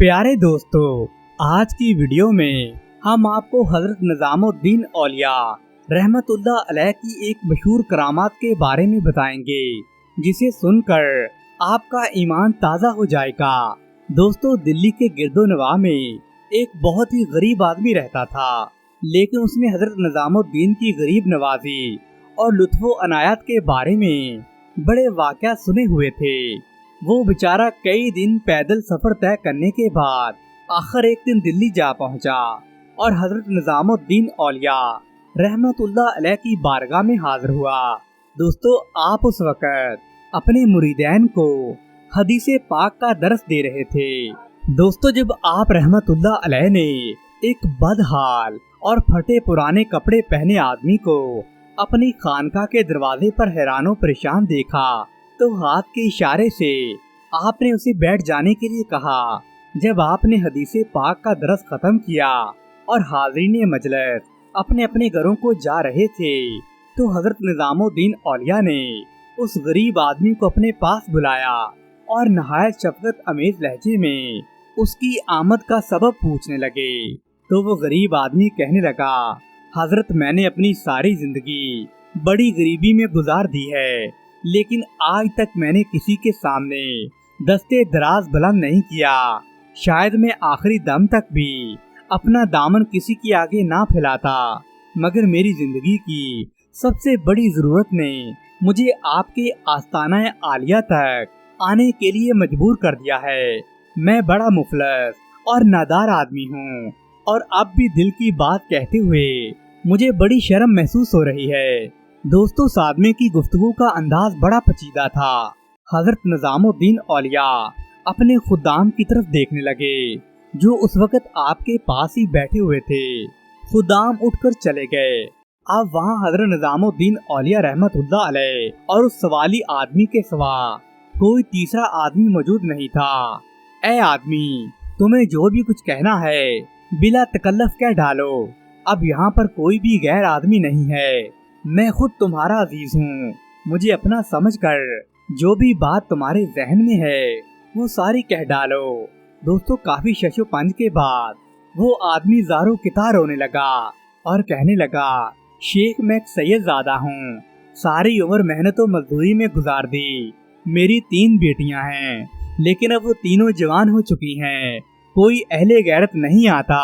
प्यारे दोस्तों, आज की वीडियो में हम आपको हजरत निजामुद्दीन औलिया रहमतुल्लाह अलैह की एक मशहूर करामात के बारे में बताएंगे, जिसे सुनकर आपका ईमान ताज़ा हो जाएगा। दोस्तों, दिल्ली के गिरदोनवाह में एक बहुत ही गरीब आदमी रहता था, लेकिन उसने हजरत निजामुद्दीन की गरीब नवाजी और लुत्फो अनायत के बारे में बड़े वाक़या सुने हुए थे। वो बेचारा कई दिन पैदल सफर तय करने के बाद आखिर एक दिन दिल्ली जा पहुंचा और हजरत निजामुद्दीन औलिया रहमतुल्लाह अलैह की बारगाह में हाजिर हुआ। दोस्तों, आप उस वक़्त अपने मुरीदैन को हदीसे पाक का दर्स दे रहे थे। दोस्तों, जब आप रहमतुल्लाह अलैह ने एक बदहाल और फटे पुराने कपड़े पहने आदमी को अपनी खानका के दरवाजे पर हैरानो परेशान देखा तो हाथ के इशारे से आपने उसे बैठ जाने के लिए कहा। जब आपने हदीसे पाक का दरस खत्म किया और हाज़रीन मजलिस अपने अपने घरों को जा रहे थे तो हजरत निजामुद्दीन औलिया ने उस गरीब आदमी को अपने पास बुलाया और नहायत शफकत अमेज लहजे में उसकी आमद का सबब पूछने लगे। तो वो गरीब आदमी कहने लगा, हजरत, मैंने अपनी सारी जिंदगी बड़ी गरीबी में गुजार दी है, लेकिन आज तक मैंने किसी के सामने दस्ते दराज बुलंद नहीं किया। शायद मैं आखिरी दम तक भी अपना दामन किसी के आगे ना फैलाता, मगर मेरी जिंदगी की सबसे बड़ी जरूरत ने मुझे आपके आस्ताना आलिया तक आने के लिए मजबूर कर दिया है। मैं बड़ा मुफलस और नादार आदमी हूँ और अब भी दिल की बात कहते हुए मुझे बड़ी शर्म महसूस हो रही है। दोस्तों, सादमे की गुफ्तगू का अंदाज बड़ा पेचीदा था। हजरत निजामुद्दीन औलिया अपने खुदाम की तरफ देखने लगे जो उस वक्त आपके पास ही बैठे हुए थे। खुदाम उठकर चले गए। अब वहाँ हजरत निजामुद्दीन औलिया रहमतुल्लाह अलैह और उस सवाली आदमी के सिवा कोई तीसरा आदमी मौजूद नहीं था। ऐ आदमी, तुम्हें जो भी कुछ कहना है बिला तकल्लुफ कह डालो। अब यहाँ पर कोई भी गैर आदमी नहीं है। मैं खुद तुम्हारा अजीज हूँ। मुझे अपना समझकर जो भी बात तुम्हारे जहन में है वो सारी कह डालो। दोस्तों, काफी शशोपंज के बाद वो आदमी ज़ारो कितार रोने लगा और कहने लगा, शेख, मैं एक सैयदजादा हूँ। सारी उम्र मेहनत और मजदूरी में गुजार दी। मेरी 3 बेटियां हैं, लेकिन अब वो तीनों जवान हो चुकी हैं। कोई अहले गैरत नहीं आता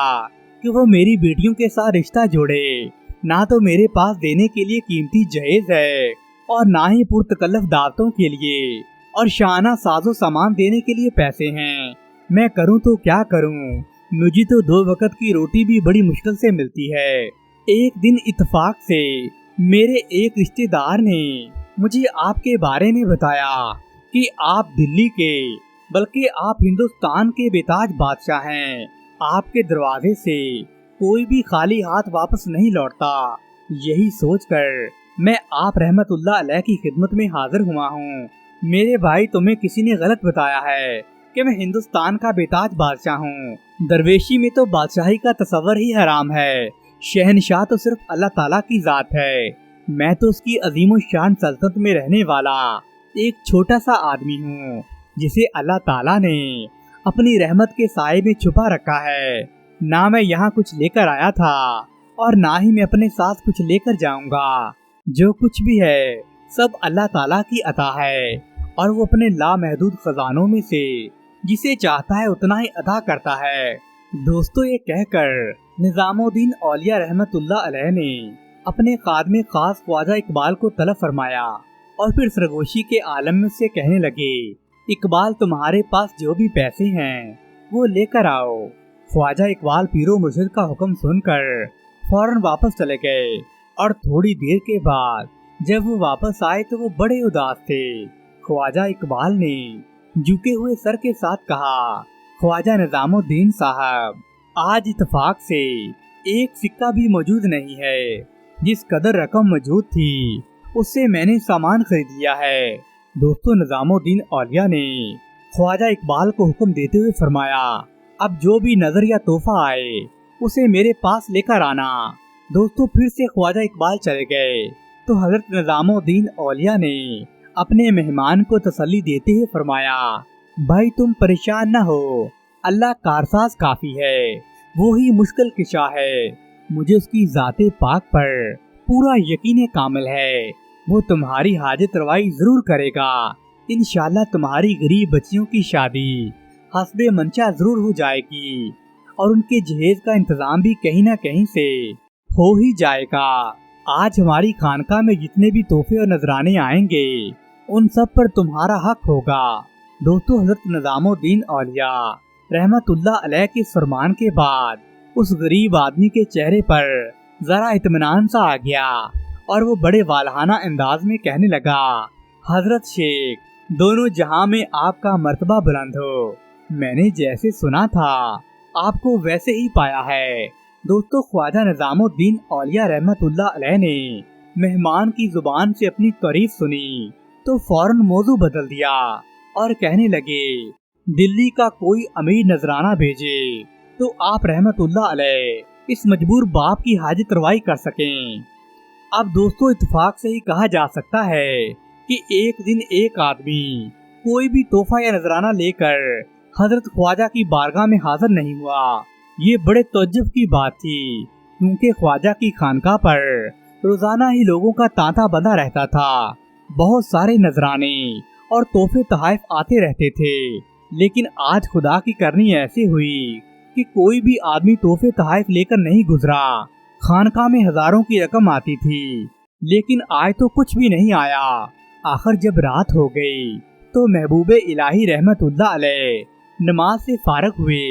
कि वो मेरी बेटियों के साथ रिश्ता जोड़े। ना तो मेरे पास देने के लिए कीमती जहेज है और ना ही पुरतकल्लफ दावतों के लिए और शाना साजो सामान देने के लिए पैसे हैं। मैं करूं तो क्या करूं? मुझे तो 2 वक्त की रोटी भी बड़ी मुश्किल से मिलती है। एक दिन इत्तेफाक से मेरे एक रिश्तेदार ने मुझे आपके बारे में बताया कि आप दिल्ली के बल्कि आप हिंदुस्तान के बेताज बादशाह हैं। आपके दरवाजे से कोई भी खाली हाथ वापस नहीं लौटता। यही सोचकर मैं आप रहमतुल्लाह अलैह की खिदमत में हाजिर हुआ हूँ। मेरे भाई, तुम्हें किसी ने गलत बताया है कि मैं हिंदुस्तान का बेताज बादशाह हूँ। दरवेशी में तो बादशाही का तस्वर ही हराम है। शहनशाह तो सिर्फ अल्लाह ताला की जात है। मैं तो उसकी अजीम शान सल्तनत में रहने वाला एक छोटा सा आदमी हूँ जिसे अल्लाह ताला ने अपनी रहमत के साए में छुपा रखा है। ना मैं यहाँ कुछ लेकर आया था और ना ही मैं अपने साथ कुछ लेकर जाऊंगा। जो कुछ भी है सब अल्लाह ताला की अता है और वो अपने लामहदूद खजानों में से जिसे चाहता है उतना ही अता करता है। दोस्तों, ये कहकर निजामुद्दीन औलिया रहमतुल्लाह अलैह ने अपने खादमे खास ख्वाजा इकबाल को तलब फरमाया और फिर सरगोशी के आलम में से कहने लगे, इकबाल, तुम्हारे पास जो भी पैसे हैं वो लेकर आओ। ख्वाजा इकबाल पीरो मुर्शिद का हुक्म सुनकर फौरन वापस चले गए और थोड़ी देर के बाद जब वो वापस आए तो वो बड़े उदास थे। ख्वाजा इकबाल ने झुके हुए सर के साथ कहा, ख्वाजा निजामुद्दीन साहब, आज इत्तेफाक से एक सिक्का भी मौजूद नहीं है। जिस कदर रकम मौजूद थी उससे मैंने सामान खरीद लिया है। दोस्तों, निजामुद्दीन औलिया ने ख्वाजा इकबाल को हुक्म देते हुए फरमाया, अब जो भी नजर या तोहफा आए उसे मेरे पास लेकर आना। दोस्तों, फिर से ख्वाजा इकबाल चले गए तो हजरत निजामुद्दीन औलिया ने अपने मेहमान को तसल्ली देते हुए फरमाया, भाई, तुम परेशान न हो। اللہ کارساز کافی ہے، وہی مشکل کشا ہے، مجھے اس کی ذات پاک پر پورا یقین کامل ہے، وہ تمہاری حاجت روائی ضرور کرے گا، انشاءاللہ تمہاری غریب بچیوں کی شادی حسب منشا ضرور ہو جائے گی اور ان کے جہیز کا انتظام بھی کہیں نہ کہیں سے ہو ہی جائے گا۔ آج ہماری خانقاہ میں جتنے بھی تحفے اور نذرانے آئیں گے ان سب پر تمہارا حق ہوگا۔ دوستو، حضرت نظام الدین اولیاء رحمت اللہ علیہ کے فرمان کے بعد اس غریب آدمی کے چہرے پر ذرا اطمینان سا آ گیا اور وہ بڑے والہانہ انداز میں کہنے لگا، حضرت شیخ، دونوں جہاں میں آپ کا مرتبہ بلند ہو، میں نے جیسے سنا تھا آپ کو ویسے ہی پایا ہے۔ دوستو، خواجہ نظام الدین اولیاء رحمت اللہ علیہ نے مہمان کی زبان سے اپنی تعریف سنی تو فوراً موضوع بدل دیا اور کہنے لگے، دلی کا کوئی امیر نذرانہ بھیجے تو آپ رحمت اللہ علیہ اس مجبور باپ کی حاجت روائی کر سکیں۔ اب دوستو، اتفاق سے ہی کہا جا سکتا ہے کہ ایک دن ایک آدمی کوئی بھی تحفہ یا نذرانہ لے کر حضرت خواجہ کی بارگاہ میں حاضر نہیں ہوا۔ یہ بڑے تعجب کی بات تھی، کیونکہ خواجہ کی خانقاہ پر روزانہ ہی لوگوں کا تانتا بندھا رہتا تھا، بہت سارے نذرانے اور تحفے تحائف آتے رہتے تھے، لیکن آج خدا کی کرنی ایسی ہوئی کہ کوئی بھی آدمی تحفے تحائف لے کر نہیں گزرا۔ خانقاہ میں ہزاروں کی رقم آتی تھی، لیکن آج تو کچھ بھی نہیں آیا۔ آخر جب رات ہو گئی تو محبوب الہی رحمت اللہ علیہ نماز سے فارغ ہوئے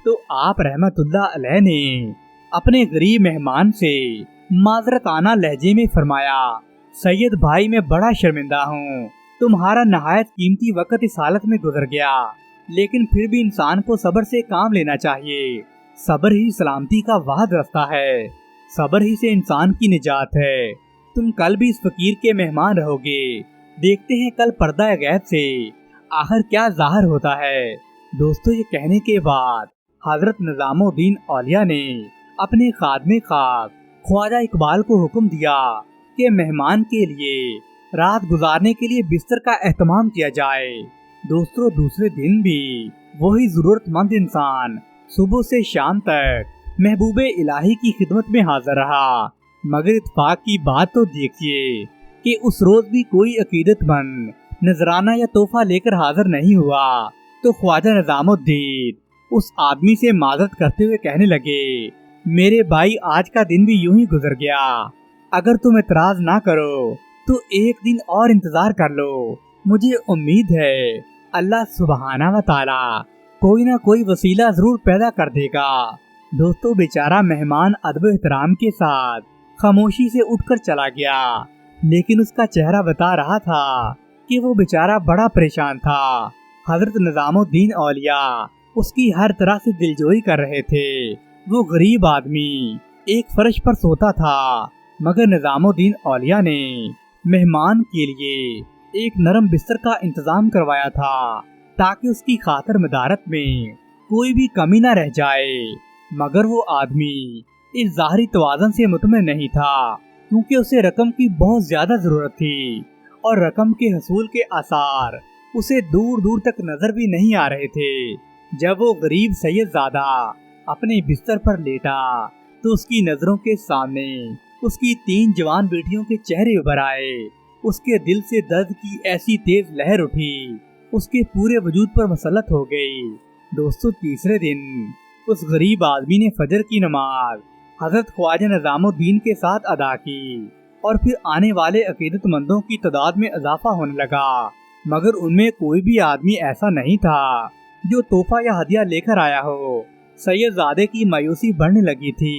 تو آپ رحمت اللہ علیہ نے اپنے غریب مہمان سے معذرتانہ لہجے میں فرمایا، سید بھائی، میں بڑا شرمندہ ہوں، تمہارا نہایت قیمتی وقت اس حالت میں گزر گیا، لیکن پھر بھی انسان کو صبر سے کام لینا چاہیے، صبر ہی سلامتی کا واحد راستہ ہے، صبر ہی سے انسان کی نجات ہے۔ تم کل بھی اس فقیر کے مہمان رہو گے، دیکھتے ہیں کل پردہ غیب سے آخر کیا ظاہر ہوتا ہے۔ دوستو، یہ کہنے کے بعد حضرت نظام الدین اولیاء نے اپنے خادم خاص خواجہ اقبال کو حکم دیا کہ مہمان کے لیے رات گزارنے کے لیے بستر کا اہتمام کیا جائے۔ دوستو، دوسرے دن بھی وہی ضرورت مند انسان صبح سے شام تک محبوب الہی کی خدمت میں حاضر رہا، مگر اتفاق کی بات تو دیکھیے کہ اس روز بھی کوئی عقیدت مند نذرانہ یا تحفہ لے کر حاضر نہیں ہوا تو خواجہ نظام الدین اس آدمی سے معذرت کرتے ہوئے کہنے لگے، میرے بھائی، آج کا دن بھی یوں ہی گزر گیا، اگر تم اعتراض نہ کرو تو ایک دن اور انتظار کر لو، مجھے امید ہے اللہ سبحانہ و تعالی کوئی نہ کوئی وسیلہ ضرور پیدا کر دے گا۔ دوستو، بیچارہ مہمان ادب و احترام کے ساتھ خاموشی سے اٹھ کر چلا گیا، لیکن اس کا چہرہ بتا رہا تھا کہ وہ بیچارہ بڑا پریشان تھا۔ حضرت نظام الدین اولیاء اس کی ہر طرح سے دلجوئی کر رہے تھے۔ وہ غریب آدمی ایک فرش پر سوتا تھا، مگر نظام الدین اولیاء نے مہمان کے لیے ایک نرم بستر کا انتظام کروایا تھا تاکہ اس کی خاطر مدارت میں کوئی بھی کمی نہ رہ جائے۔ مگر وہ آدمی اس ظاہری توازن سے مطمئن نہیں تھا، کیونکہ اسے رقم کی بہت زیادہ ضرورت تھی اور رقم کے حصول کے آثار اسے دور دور تک نظر بھی نہیں آ رہے تھے۔ جب وہ غریب سید زادہ اپنے بستر پر لیٹا تو اس کی نظروں کے سامنے اس کی 3 جوان بیٹیوں کے چہرے ابھر آئے۔ اس کے دل سے درد کی ایسی تیز لہر اٹھی، اس کے پورے وجود پر مسلط ہو گئی۔ دوستو، تیسرے دن اس غریب آدمی نے فجر کی نماز حضرت خواجہ نظام الدین کے ساتھ ادا کی اور پھر آنے والے عقیدت مندوں کی تعداد میں اضافہ ہونے لگا، مگر ان میں کوئی بھی آدمی ایسا نہیں تھا جو تحفہ یا ہدیہ لے کر آیا ہو۔ سید زادے کی مایوسی بڑھنے لگی تھی،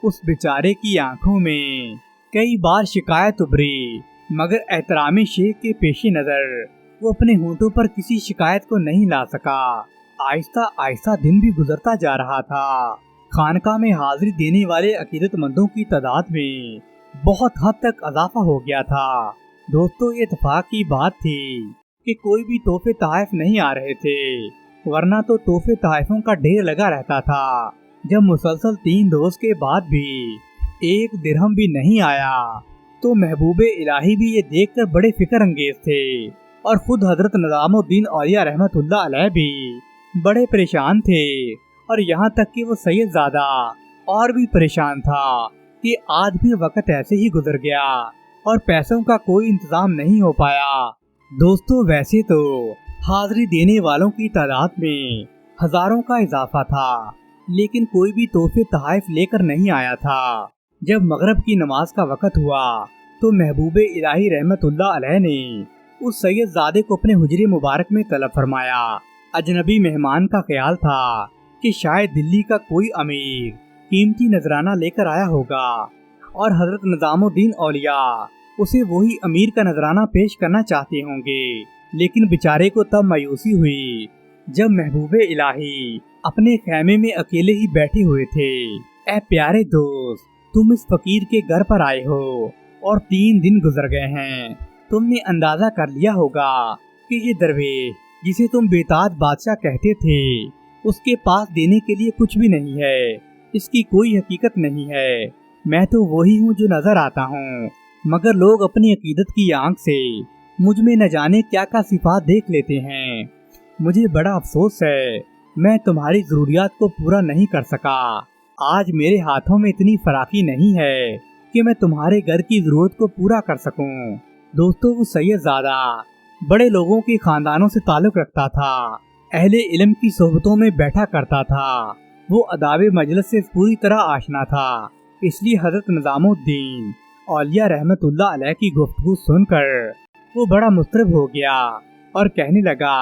اس بیچارے کی آنکھوں میں کئی بار شکایت ابھری، مگر احترام شیخ کے پیش نظر وہ اپنے ہونٹوں پر کسی شکایت کو نہیں لا سکا۔ آہستہ آہستہ دن بھی گزرتا جا رہا تھا، خانقاہ میں حاضری دینے والے عقیدت مندوں کی تعداد میں بہت حد تک اضافہ ہو گیا تھا۔ دوستو، یہ اتفاق کی بات تھی کہ کوئی بھی تحفے تحائف نہیں آ رہے تھے، ورنہ تو تحفے تحائفوں کا ڈھیر لگا رہتا تھا۔ جب مسلسل 3 روز کے بعد بھی 1 درہم بھی نہیں آیا تو محبوب الہی بھی یہ دیکھ کر بڑے فکر انگیز تھے، اور خود حضرت نظام الدین اولیاء رحمت اللہ علیہ بھی बड़े परेशान थे और यहाँ तक कि वो सैयद ज़ादा और भी परेशान था कि आज भी वक्त ऐसे ही गुजर गया और पैसों का कोई इंतजाम नहीं हो पाया। दोस्तों, वैसे तो हाजिरी देने वालों की तादाद में हजारों का इजाफा था, लेकिन कोई भी तोहफे तोहफे लेकर नहीं आया था। जब मगरिब की नमाज का वक्त हुआ तो महबूबे इलाही रहमतुल्लाह अलैह ने उस सैयद ज़ादे को अपने हुजरे मुबारक में तलब फरमाया। अजनबी मेहमान का ख्याल था कि शायद दिल्ली का कोई अमीर कीमती नजराना लेकर आया होगा और हजरत निजामुद्दीन औलिया उसे वही अमीर का नजराना पेश करना चाहते होंगे। लेकिन बेचारे को तब मायूसी हुई जब महबूबे इलाही अपने खैमे में अकेले ही बैठे हुए थे। ऐ प्यारे दोस्त, तुम इस फकीर के घर पर आए हो और 3 दिन गुजर गए हैं। तुमने अंदाजा कर लिया होगा कि ये दरवेश जिसे तुम बेताज बादशाह कहते थे, उसके पास देने के लिए कुछ भी नहीं है। इसकी कोई हकीकत नहीं है। मैं तो वही हूँ जो नजर आता हूँ, मगर लोग अपनी अकीदत की आंख से मुझ में न जाने क्या क्या सिफात देख लेते हैं। मुझे बड़ा अफसोस है, मैं तुम्हारी जरूरियात को पूरा नहीं कर सका। आज मेरे हाथों में इतनी फराकी नहीं है कि मैं तुम्हारे घर की जरूरत को पूरा कर सकूं। दोस्तों, वो सैयद ज़ादा बड़े लोगों के खानदानों से ताल्लुक रखता था, अहले इल्म की सोहबतों में बैठा करता था। वो अदाबे मजलिस से पूरी तरह आशना था। इसलिए हजरत निजामुद्दीन औलिया रहमतुल्लाह अलैह की गुफ्तगू सुनकर वो बड़ा मुस्तरब हो गया और कहने लगा,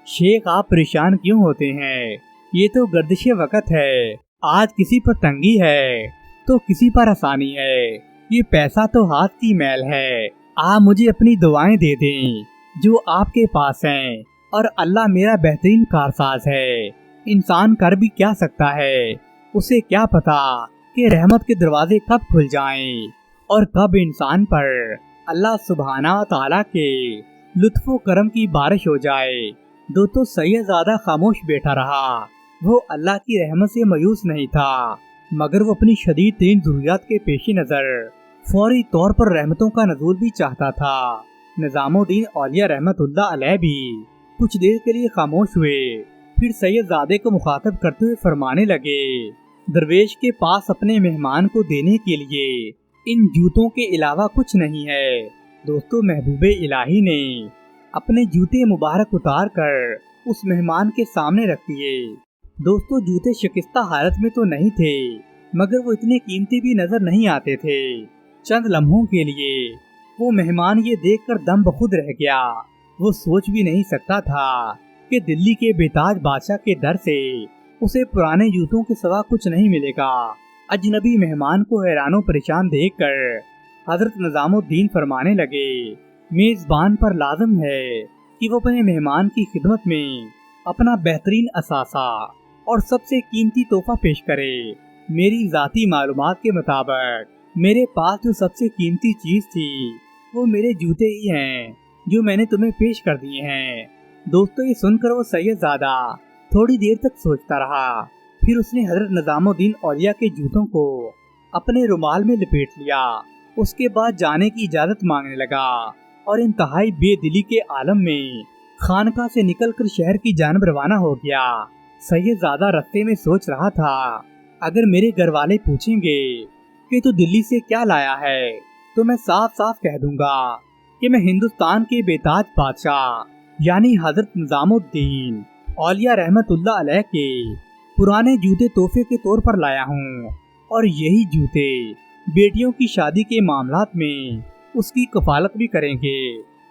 शेख आप परेशान क्यों होते हैं? ये तो गर्दिश वक्त है। आज किसी पर तंगी है तो किसी पर आसानी है। ये पैसा तो हाथ की मैल है। आप मुझे अपनी दुआएं दे दें जो आपके पास हैं, और अल्लाह मेरा बेहतरीन कारसाज है। इंसान कर भी क्या सकता है, उसे क्या पता कि रहमत के दरवाजे कब खुल जाएं और कब इंसान पर अल्लाह सुब्हाना व तआला के लुत्फ़ो करम की बारिश हो जाए। दोस्तों, सैयद ज़ादा खामोश बैठा रहा। वो अल्लाह की रहमत से मायूस नहीं था, मगर वो अपनी शदीद तरीन ज़रूरियात के पेश नज़र फौरी तौर पर रहमतों का नज़ूल भी चाहता था। निजामुद्दीन औलिया रहमतुल्लाह अलैह भी कुछ देर के लिए खामोश हुए, फिर सैयद ज़ादे को मुखातब करते हुए फरमाने लगे, दरवेश के पास अपने मेहमान को देने के लिए इन जूतों के अलावा कुछ नहीं है। दोस्तों, महबूबे इलाही ने अपने जूते मुबारक उतार कर उस मेहमान के सामने रख दिए। दोस्तों, जूते शिकस्ता हालत में तो नहीं थे, मगर वो इतने कीमती भी नजर नहीं आते थे। चंद लम्हों के लिए वो मेहमान ये देखकर दम बखुद रह गया। वो सोच भी नहीं सकता था कि दिल्ली के बेताज बादशाह के दर से उसे पुराने जूतों के सिवा कुछ नहीं मिलेगा। अजनबी मेहमान को हैरानो परेशान देखकर हजरत निजामुद्दीन फरमाने लगे, मेजबान पर लाजम है कि वो अपने मेहमान की खिदमत में अपना बेहतरीन असासा और सबसे कीमती तोहफा पेश करे। मेरी जाती मालूमात के मुताबिक मेरे पास जो सबसे कीमती चीज थी वो मेरे जूते ही हैं, जो मैंने तुम्हें पेश कर दिए हैं। दोस्तों, ये सुनकर वो सैयद ज़ादा थोड़ी देर तक सोचता रहा। फिर उसने हजरत निजामुद्दीन औलिया के जूतों को अपने रुमाल में लपेट लिया। उसके बाद जाने की इजाजत मांगने लगा और इंतहाई बेदिली के आलम में खानका से निकलकर शहर की जानब रवाना हो गया। सैयद ज़ादा रास्ते में सोच रहा था, अगर मेरे घर वाले पूछेंगे कि तू दिल्ली से क्या लाया है, तो मैं साफ साफ कह दूंगा कि मैं हिंदुस्तान के बेताज बादशाह यानी हजरत निजामुद्दीन औलिया रहमतुल्लाह अलैह के पुराने जूते तोहफे के तौर पर लाया हूँ, और यही जूते बेटियों की शादी के मामलात में उसकी कफालत भी करेंगे।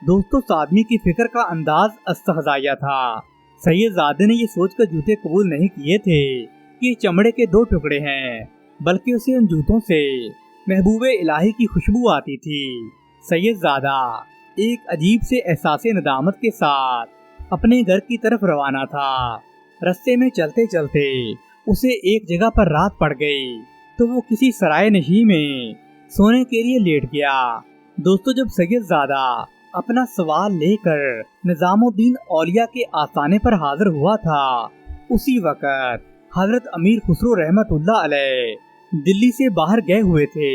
दोस्तों, उस आदमी की फिक्र का अंदाज इस्तहज़ाइया था। सैयद ज़ादे ने ये सोचकर जूते कबूल नहीं किए थे कि ये चमड़े के 2 टुकड़े हैं, बल्कि उसे उन जूतों से महबूबे इलाही की खुशबू आती थी। सैयद ज़ादा एक अजीब से एहसास नदामत के साथ अपने घर की तरफ रवाना था। रास्ते में चलते चलते उसे एक जगह पर रात पड़ गई, तो वो किसी सराय नशी में सोने के लिए लेट गया। दोस्तों, जब सैयद ज़ादा अपना सवाल लेकर निजामुद्दीन औलिया के आस्थाने पर हाजिर हुआ था, उसी वक्त हजरत अमीर खुसरो रहमतुल्लाह अलैह दिल्ली से बाहर गए हुए थे।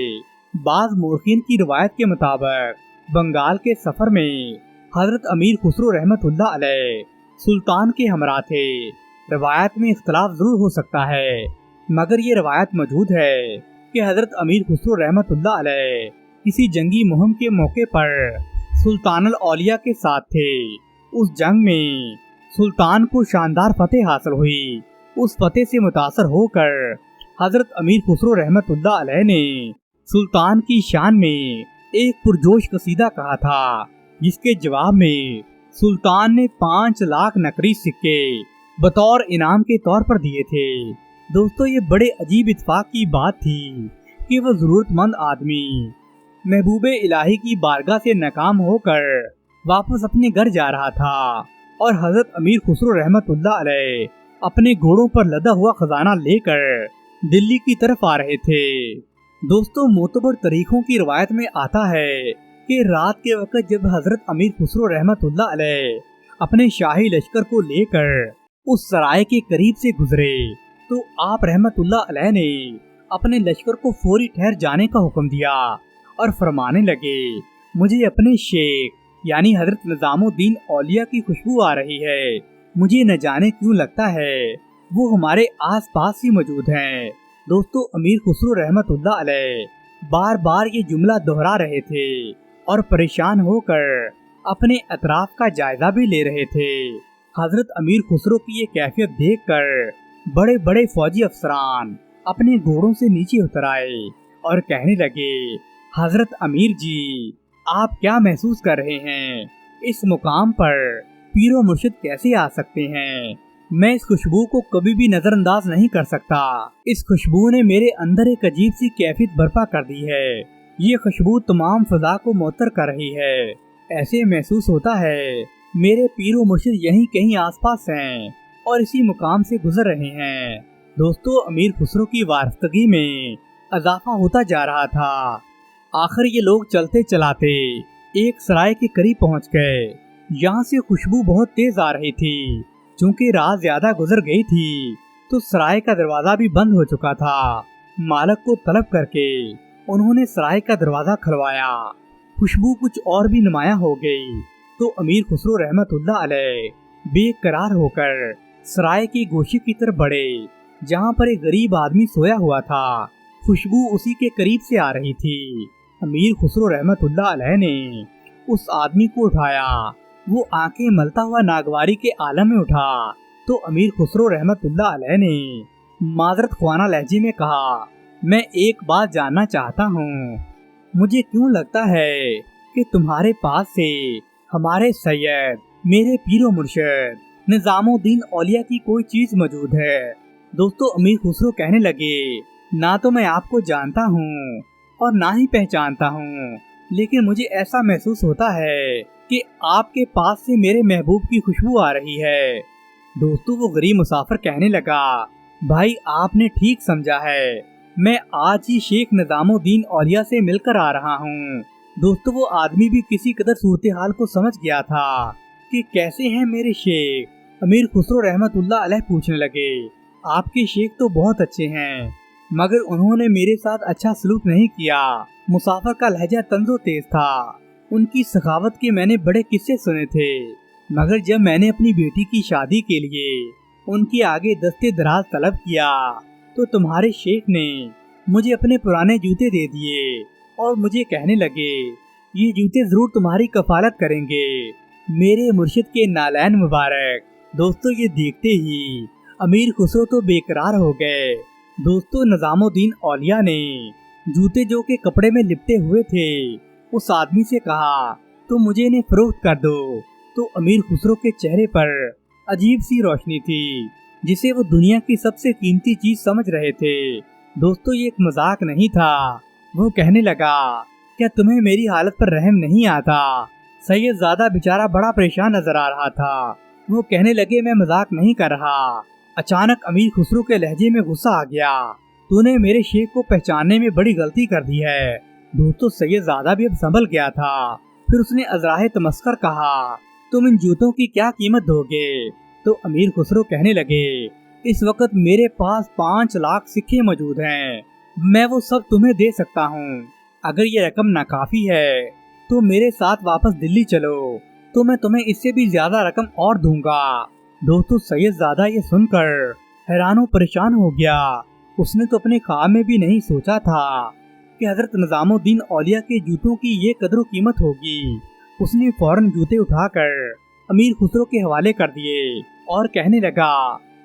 बाज मोरखीन की रिवायत के मुताबिक बंगाल के सफर में हजरत अमीर खुसरो रहमतुल्लाह अलैह सुल्तान के हमरा थे। روایت میں اختلاف ضرور ہو سکتا ہے، مگر یہ روایت موجود ہے کہ حضرت امیر خسرو رحمت اللہ علیہ کسی جنگی مہم کے موقع پر سلطان الاولیاء کے ساتھ تھے۔ اس جنگ میں سلطان کو شاندار فتح حاصل ہوئی۔ اس فتح سے متاثر ہو کر حضرت امیر خسرو رحمت اللہ علیہ نے سلطان کی شان میں ایک پرجوش قصیدہ کہا تھا، جس کے جواب میں سلطان نے 5 لاکھ نقری سکے بطور انعام کے طور پر دیے تھے۔ دوستو، یہ بڑے عجیب اتفاق کی بات تھی کہ وہ ضرورت مند آدمی محبوب الہی کی بارگاہ سے ناکام ہو کر واپس اپنے گھر جا رہا تھا، اور حضرت امیر خسرو رحمت اللہ علیہ اپنے گھوڑوں پر لدا ہوا خزانہ لے کر دلی کی طرف آ رہے تھے۔ دوستو، معتبر تاریخوں کی روایت میں آتا ہے کہ رات کے وقت جب حضرت امیر خسرو رحمت اللہ علیہ اپنے شاہی لشکر کو لے کر اس سرائے کے قریب سے گزرے تو آپ رحمت اللہ علیہ نے اپنے لشکر کو فوری ٹھہر جانے کا حکم دیا اور فرمانے لگے، مجھے اپنے شیخ یعنی حضرت نظام الدین اولیاء کی خوشبو آ رہی ہے۔ مجھے نہ جانے کیوں لگتا ہے وہ ہمارے آس پاس ہی موجود ہیں۔ دوستو، امیر خسرو رحمت اللہ علیہ بار بار یہ جملہ دہرا رہے تھے اور پریشان ہو کر اپنے اطراف کا جائزہ بھی لے رہے تھے۔ حضرت امیر خسرو کی یہ کیفیت دیکھ کر بڑے بڑے فوجی افسران اپنے گھوڑوں سے نیچے اتر آئے اور کہنے لگے، حضرت امیر جی، آپ کیا محسوس کر رہے ہیں؟ اس مقام پر پیر و مرشد کیسے آ سکتے ہیں؟ میں اس خوشبو کو کبھی بھی نظر انداز نہیں کر سکتا۔ اس خوشبو نے میرے اندر ایک عجیب سی کیفیت برپا کر دی ہے۔ یہ خوشبو تمام فضا کو معطر کر رہی ہے۔ ایسے محسوس ہوتا ہے میرے پیر و مرشد یہیں کہیں آس پاس ہیں اور اسی مقام سے گزر رہے ہیں۔ دوستو، امیر خسرو کی وارفتگی میں اضافہ ہوتا جا رہا تھا۔ آخر یہ لوگ چلتے چلاتے ایک سرائے کے قریب پہنچ گئے۔ یہاں سے خوشبو بہت تیز آ رہی تھی۔ چونکہ رات زیادہ گزر گئی تھی تو سرائے کا دروازہ بھی بند ہو چکا تھا۔ مالک کو طلب کر کے انہوں نے سرائے کا دروازہ کھلوایا۔ خوشبو کچھ اور بھی نمایاں ہو گئی تو امیر خسرو رحمت اللہ علیہ بے قرار ہو کر سرائے کی گوشے کی طرف بڑھے، جہاں پر ایک غریب آدمی سویا ہوا تھا۔ خوشبو اسی کے قریب سے آ رہی تھی۔ امیر خسرو رحمت اللہ علیہ نے اس آدمی کو اٹھایا۔ وہ آنکھیں ملتا ہوا ناگواری کے عالم میں اٹھا تو امیر خسرو رحمت اللہ علیہ نے معذرت خوانہ لہجے میں کہا، میں ایک بات جاننا چاہتا ہوں، مجھے کیوں لگتا ہے کہ تمہارے پاس سے ہمارے سید، میرے پیر و مرشد نظام الدین اولیاء کی کوئی چیز موجود ہے؟ دوستو، امیر خسرو کہنے لگے، نہ تو میں آپ کو جانتا ہوں اور نہ ہی پہچانتا ہوں، لیکن مجھے ایسا محسوس ہوتا ہے کہ آپ کے پاس سے میرے محبوب کی خوشبو آ رہی ہے۔ دوستو، وہ غریب مسافر کہنے لگا، بھائی آپ نے ٹھیک سمجھا ہے، میں آج ہی شیخ نظام الدین اولیاء سے مل کر آ رہا ہوں۔ دوستو، وہ آدمی بھی کسی قدر صورتحال کو سمجھ گیا تھا کہ کیسے ہیں میرے شیخ۔ امیر خسرو رحمت اللہ علیہ پوچھنے لگے، آپ کے شیخ تو بہت اچھے ہیں، مگر انہوں نے میرے ساتھ اچھا سلوک نہیں کیا۔ مسافر کا لہجہ طنز و تیز تھا۔ ان کی سخاوت کے میں نے بڑے قصے سنے تھے، مگر جب میں نے اپنی بیٹی کی شادی کے لیے ان کے آگے دستے دراز طلب کیا تو تمہارے شیخ نے مجھے اپنے پرانے جوتے دے دیے اور مجھے کہنے لگے، یہ جوتے ضرور تمہاری کفالت کریں گے، میرے مرشد کے نالین مبارک۔ دوستو، یہ دیکھتے ہی امیر خسرو تو بے قرار ہو گئے۔ دوستو، نظام الدین اولیاء نے جوتے جو کہ کپڑے میں لپٹے ہوئے تھے اس آدمی سے کہا، تو مجھے انہیں فروخت کر دو۔ تو امیر خسرو کے چہرے پر عجیب سی روشنی تھی جسے وہ دنیا کی سب سے قیمتی چیز سمجھ رہے تھے۔ دوستو، یہ ایک مذاق نہیں تھا۔ وہ کہنے لگا، کیا تمہیں میری حالت پر رحم نہیں آتا؟ سید زادہ بیچارہ بڑا پریشان نظر آ رہا تھا۔ وہ کہنے لگے، میں مذاق نہیں کر رہا۔ اچانک امیر خسرو کے لہجے میں غصہ آ گیا، تو نے میرے شیخ کو پہچاننے میں بڑی غلطی کر دی ہے۔ دوستو، سید زادہ بھی اب سنبھل گیا تھا۔ پھر اس نے عذرائے تمسخر کہا، تم ان جوتوں کی کیا قیمت دو گے؟ تو امیر خسرو کہنے لگے، اس وقت میرے پاس 5 لاکھ سکے موجود ہیں، میں وہ سب تمہیں دے سکتا ہوں۔ اگر یہ رقم ناکافی ہے تو میرے ساتھ واپس دلی چلو، تو میں تمہیں اس سے بھی زیادہ رقم اور دوں گا۔ दोस्तों सैयदजादा ये सुनकर हैरान और परेशान हो गया। उसने तो अपने ख्वाब में भी नहीं सोचा था कि हजरत निजामुद्दीन औलिया के जूतों की ये कदर कीमत होगी। उसने फौरन जूते उठाकर अमीर खुसरो के हवाले कर दिए और कहने लगा,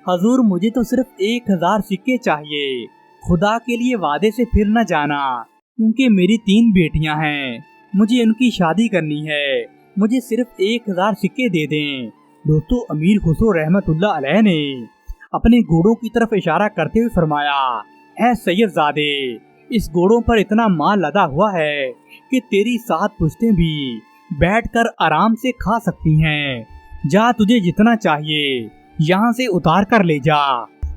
हजूर मुझे तो सिर्फ 1000 सिक्के चाहिए। खुदा के लिए वादे से फिर न जाना, क्योंकि मेरी 3 बेटियां हैं, मुझे उनकी शादी करनी है। मुझे सिर्फ 1000 सिक्के दे दें। दोस्तों अमीर खुसरो रहमतुल्लाह अलैह ने अपने घोड़ों की तरफ इशारा करते हुए फरमाया, ऐ सैयदजादे, इस घोड़ों पर इतना माल लदा हुआ है कि तेरी 7 पुश्तें भी बैठकर आराम से खा सकती हैं। जा तुझे जितना चाहिए यहाँ से उतार कर ले जा।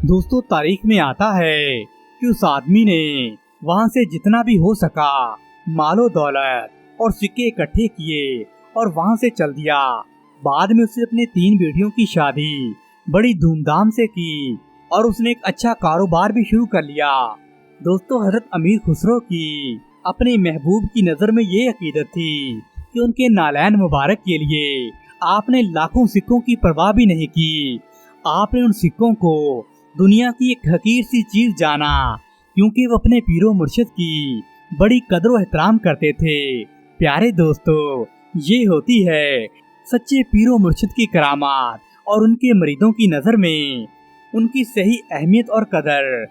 दोस्तों तारीख में आता है कि उस आदमी ने वहाँ से जितना भी हो सका मालो दौलत और सिक्के इकट्ठे किए और वहाँ से चल दिया। बाद में उसने अपने 3 बेटियों की शादी बड़ी धूमधाम से की और उसने एक अच्छा कारोबार भी शुरू कर लिया। दोस्तों हजरत अमीर खुसरो की अपने महबूब की नजर में ये अकीदत थी कि उनके नालैन मुबारक के लिए आपने लाखों सिक्कों की परवाह भी नहीं की। आपने उन सिक्कों को दुनिया की एक हकीर सी चीज जाना, क्योंकि वो अपने पीरो मुर्शिद की बड़ी कदर व एहतराम करते थे। प्यारे दोस्तों ये होती है सच्चे पीरो मुर्शिद की करामात और उनके मरीदों की नजर में उनकी सही अहमियत और कदर।